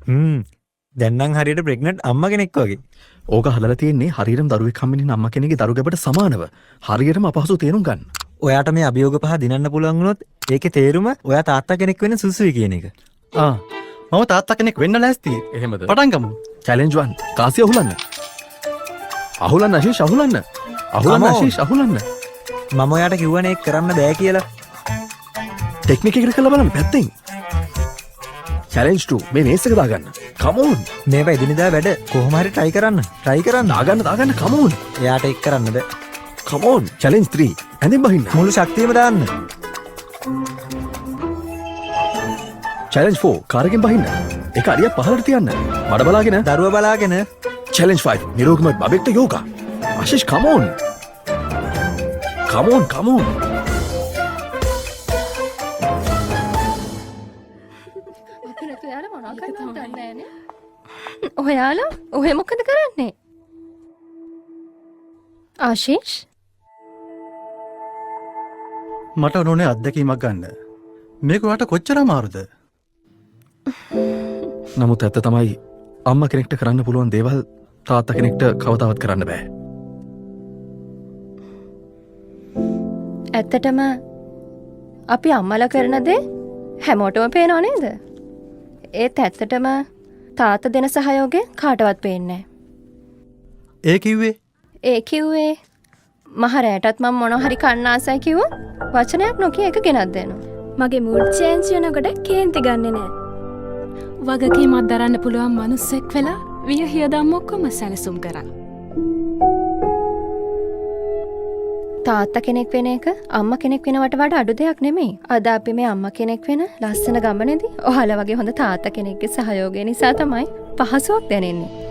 දැන් නම් හරියට ප්‍රෙග්නන්ට් අම්මා කෙනෙක් වගේ. ඕක හදලා තියෙන්නේ හරියටම දරුවෙක් හම්බෙන්න අම්මා කෙනෙක්ගේ දරු ගැබට සමානව. හරියටම අපහසු තේරුම් ගන්න. ඔයාට මේ අභියෝග පහ දිනන්න පුළුවන් වුණොත් ඒකේ තේරුම ඔයා තාත්තා කෙනෙක් වෙන්න සුසුයි කියන එක. මම තාත්තා කෙනෙක් වෙන්න ලෑස්තියි. එහෙමද? පටන් ගමු. චැලෙන්ජ් 1. කාසිය අහුලන්න. අහුලන්න ආශීෂ් අහුලන්න. අහුලන්න ආශීෂ් අහුලන්න. මම ඔයාට කිව්වනේ ඒක කරන්න බෑ කියලා. ටෙක්නික් එකට කරලා බලන්න පැත්තෙන්. චැලෙන්ජ් 2. මේ මේස් එක දාගන්න. come on. මේවා එදිනෙදා වැඩ කොහොම හරි try කරන්න. try කරන්න. දාගන්න come on. එයාට ඒක කරන්න බෑ. come on. challenge 3. ඇඳෙන් බහින්න. මුළු ශක්තියම දාන්න. challenge 4. කාර් එකෙන් බහින්න. ඒක අරියක් පහළට තියන්න. මඩ බලාගෙන. දරුවා බලාගෙන. challenge 5. නිරෝගිමත් බබෙක්ට යෝගා. ආශිෂ් come on. come on come on. ඔයාලා ඔහෙ මොකද කරන්නේ? ආශීෂ් මට ඕනේ අත්දැකීමක් ගන්න. මේක ඔයාට කොච්චර අමාරුද? නමුත් ඇත්ත තමයි අම්මා කෙනෙක්ට කරන්න පුළුවන් දේවල් තාත්තා කෙනෙක්ට කවදාවත් කරන්න බෑ. ඇත්තටම අපි අම්මලා කරන දේ හැමෝටම පේනව නේද? ඒත් ඇත්තටම තාත්තා දෙන සහයෝගය කාටවත් පේන්නේ නැහැ. ඒ කිව්වේ මහ රැටත් මම මොන හරි කන්න ආසයි කිව්වොත් වචනයක් නොකිය එක ගෙනත් දෙනවා. මගේ මූඩ් චේන්ජ් වෙනකොට කේන්ති ගන්නෙ නෑ. වගකීමක් දරන්න පුළුවන් මිනිස්සෙක් වෙලා වියහියදම් ඔක්කොම සැලසුම් කරා. තාත්තා කෙනෙක් වෙන එක අම්මා කෙනෙක් වෙනවට වඩා අඩු දෙයක් නෙමෙයි. අද අපි මේ අම්මා කෙනෙක් වෙන ලස්සන ගමනේදී ඔයාලා වගේ හොඳ තාත්තා කෙනෙක්ගේ සහයෝගය නිසා තමයි පහසුවක් දැනෙන්නේ.